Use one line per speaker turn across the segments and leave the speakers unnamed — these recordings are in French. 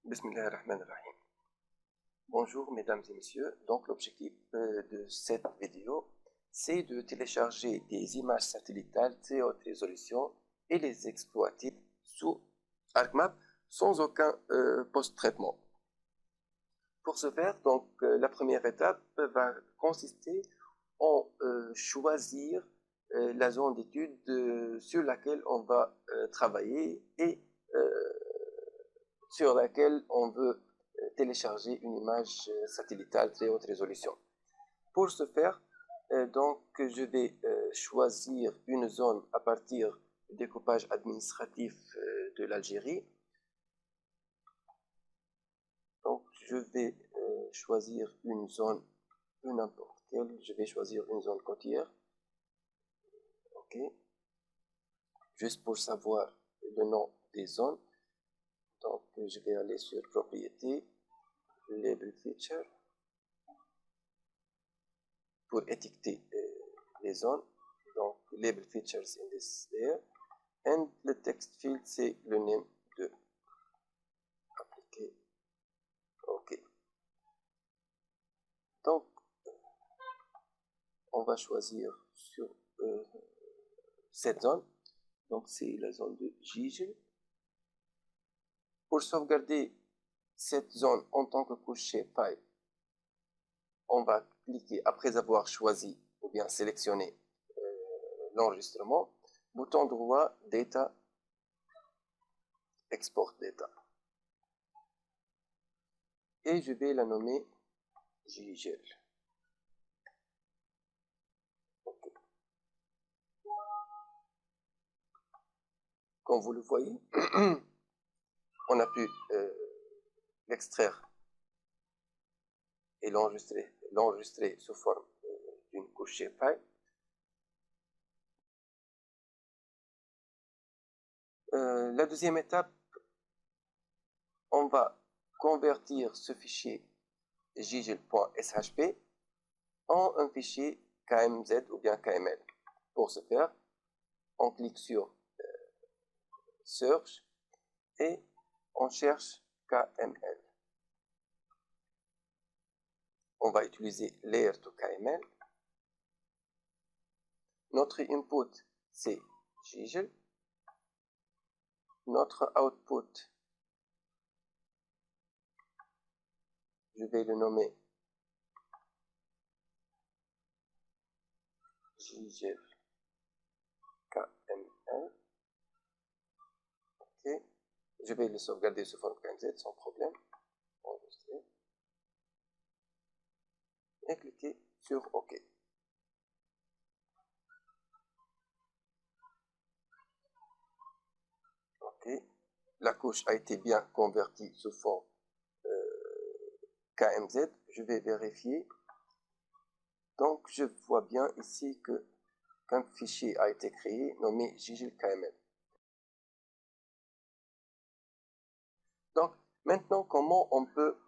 Bismillahirrahmanirrahim. Bonjour mesdames et messieurs, donc l'objectif de cette vidéo c'est de télécharger des images satellitales très haute résolution et les exploiter sous ArcMap sans aucun post-traitement. Pour ce faire, donc la première étape va consister en choisir la zone d'étude sur laquelle on va travailler et sur laquelle on veut télécharger une image satellitale très haute résolution. Pour ce faire, donc je vais choisir une zone à partir du découpage administratif de l'Algérie. Donc je vais choisir une zone, n'importe quelle, je vais choisir une zone côtière. Ok. Juste pour savoir le nom des zones. Donc je vais aller sur propriété, label feature, pour étiqueter les zones. Donc label features in this layer, and le text field c'est le name de appliquer. Ok. Donc on va choisir sur cette zone. Donc c'est la zone de Gigel. Pour sauvegarder cette zone en tant que couche shapefile, on va cliquer après avoir choisi ou bien sélectionné l'enregistrement, bouton droit Data, Export Data. Et je vais la nommer Gigel. Okay. Comme vous le voyez, on a pu l'extraire et l'enregistrer sous forme d'une couche shapefile. La deuxième étape, on va convertir ce fichier gigel.shp en un fichier KMZ ou bien KML. Pour ce faire, on clique sur Search et on cherche KML. On va utiliser Layer to KML. Notre input c'est Gigel. Notre output, je vais le nommer Gigel KML. Ok. Je vais le sauvegarder sous forme KMZ sans problème. Enregistrer. Et cliquer sur OK. OK. La couche a été bien convertie sous forme KMZ. Je vais vérifier. Donc, je vois bien ici qu'un fichier a été créé nommé Gigel KML. Donc, maintenant, comment on peut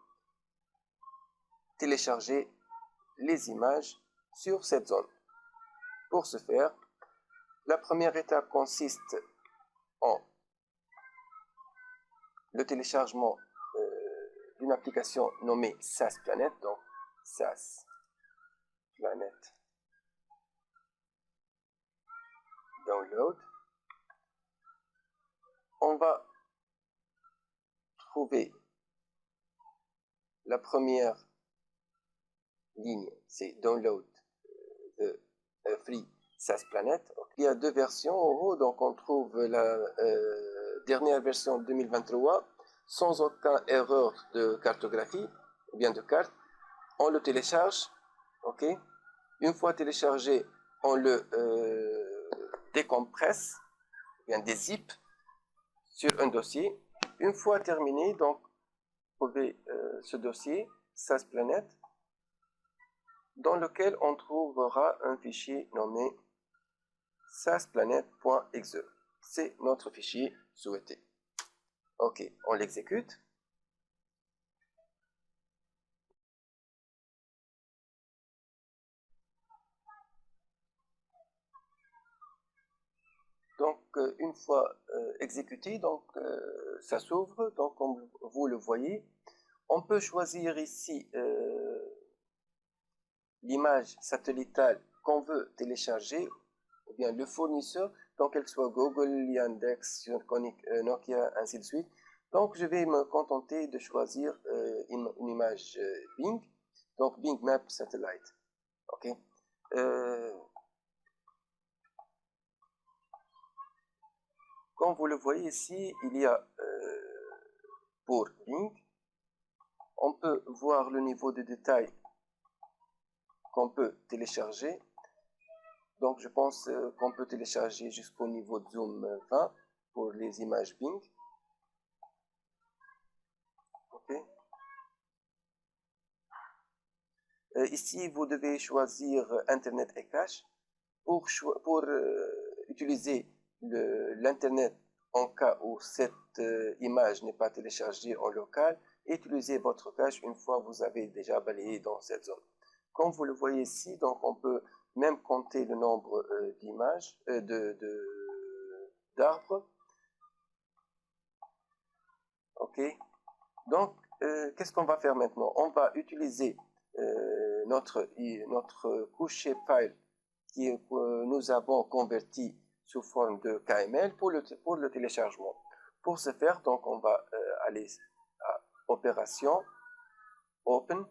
télécharger les images sur cette zone? Pour ce faire, la première étape consiste en le téléchargement d'une application nommée SAS Planet, donc SAS Planet Download. On va trouver la première ligne, c'est Download the Free SAS Planet. Il y a deux versions en haut, donc on trouve la dernière version 2023 sans aucune erreur de cartographie ou bien de carte. On le télécharge, ok. Une fois téléchargé, on le décompresse, bien dézip sur un dossier. Une fois terminé, donc vous trouvez ce dossier SAS Planet dans lequel on trouvera un fichier nommé sasplanet.exe. C'est notre fichier souhaité. Ok, on l'exécute. Donc, une fois exécuté, donc ça s'ouvre. Donc, comme vous le voyez, on peut choisir ici l'image satellitale qu'on veut télécharger, ou bien le fournisseur, donc qu'elle soit Google, Yandex, Nokia, ainsi de suite. Donc, je vais me contenter de choisir une image Bing, donc Bing Map Satellite. Ok. Comme vous le voyez ici, il y a pour Bing, on peut voir le niveau de détail qu'on peut télécharger. Donc, je pense qu'on peut télécharger jusqu'au niveau de zoom 20 pour les images Bing. Okay. Ici, vous devez choisir Internet et cache pour utiliser l'Internet en cas où cette image n'est pas téléchargée en local. Utilisez votre cache une fois que vous avez déjà balayé dans cette zone. Comme vous le voyez ici, donc on peut même compter le nombre d'images, d'arbres. Ok. Donc, qu'est-ce qu'on va faire maintenant? On va utiliser notre couche shapefile que nous avons converti sous forme de KML pour le téléchargement. Pour ce faire, donc, on va aller à Opération, Open.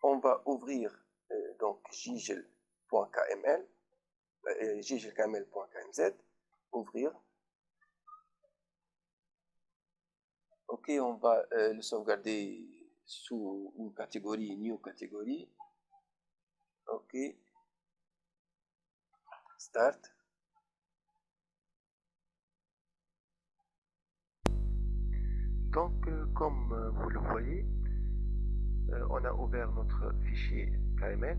On va ouvrir donc gigel.kml, gigelkml.kmz, ouvrir. Ok, on va le sauvegarder sous une catégorie, New Category. Ok, Start. Donc, comme vous le voyez, on a ouvert notre fichier KML.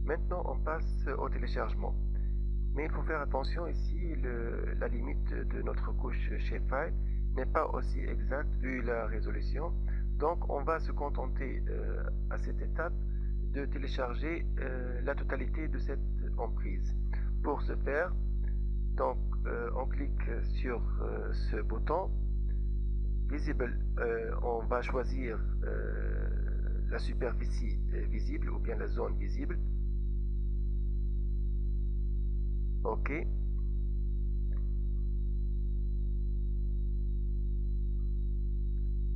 Maintenant, on passe au téléchargement. Mais il faut faire attention ici, la limite de notre couche shapefile n'est pas aussi exacte vu la résolution. Donc, on va se contenter à cette étape de télécharger la totalité de cette emprise. Pour ce faire, donc, on clique sur ce bouton Visible. On va choisir la superficie visible ou bien la zone visible. OK.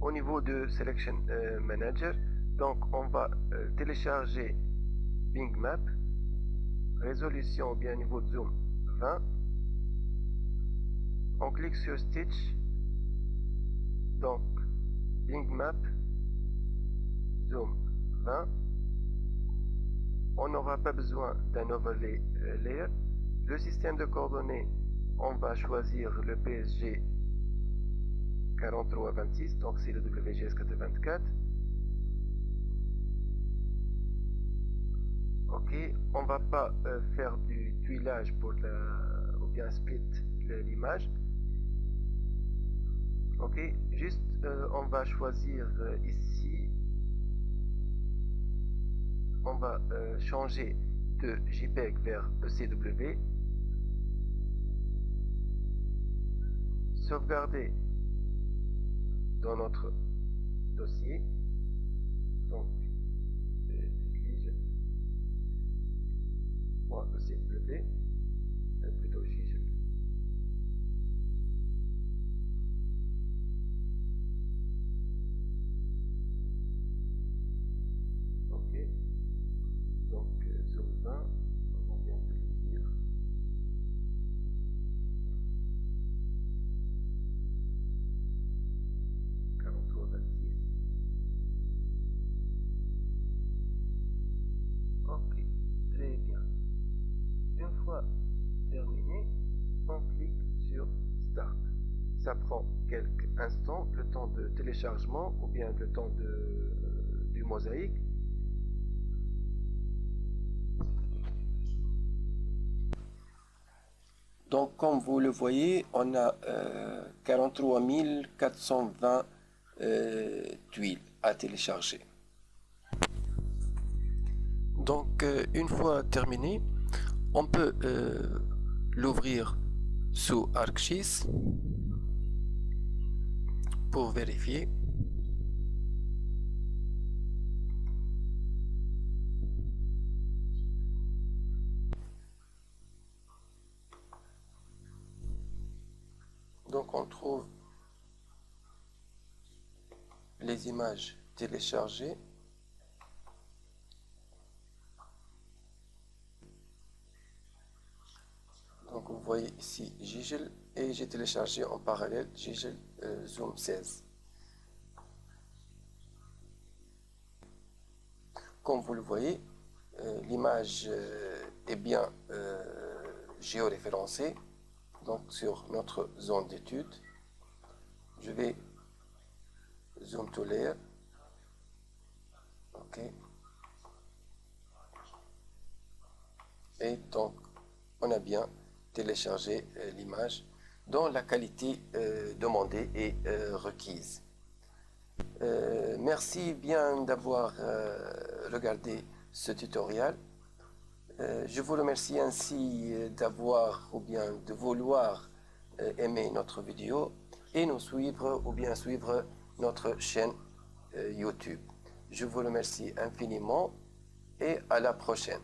Au niveau de Selection Manager, donc on va télécharger Bing Map, résolution ou bien niveau de zoom 20. On clique sur Stitch, donc Bing Map, zoom 20. On n'aura pas besoin d'un overlay layer. Le système de coordonnées, on va choisir le PSG 4326, donc c'est le WGS 424. Ok, on va pas faire du tuilage pour ou bien split l'image. Ok, juste on va choisir ici, on va changer de JPEG vers ECW, sauvegarder dans notre dossier, donc gige.ecw, plutôt gige. Ok, donc zoom 20, on vient de le dire. Ok, très bien. Une fois terminé, on clique sur Start. Ça prend quelques instants, le temps de téléchargement ou bien le temps du mosaïque. Donc, comme vous le voyez, on a 43 420 tuiles à télécharger. Donc, une fois terminé, on peut l'ouvrir sous ArcGIS pour vérifier. Donc on trouve les images téléchargées. Donc vous voyez ici Gigel et j'ai téléchargé en parallèle Gigel Zoom 16. Comme vous le voyez, l'image est bien géoréférencée donc sur notre zone d'étude. Je vais zoom to layer. OK. Et donc on a bien téléchargé l'image dont la qualité demandée est requise. Merci bien d'avoir regardé ce tutoriel. Je vous remercie ainsi d'avoir ou bien de vouloir aimer notre vidéo et nous suivre ou bien suivre notre chaîne YouTube. Je vous remercie infiniment et à la prochaine.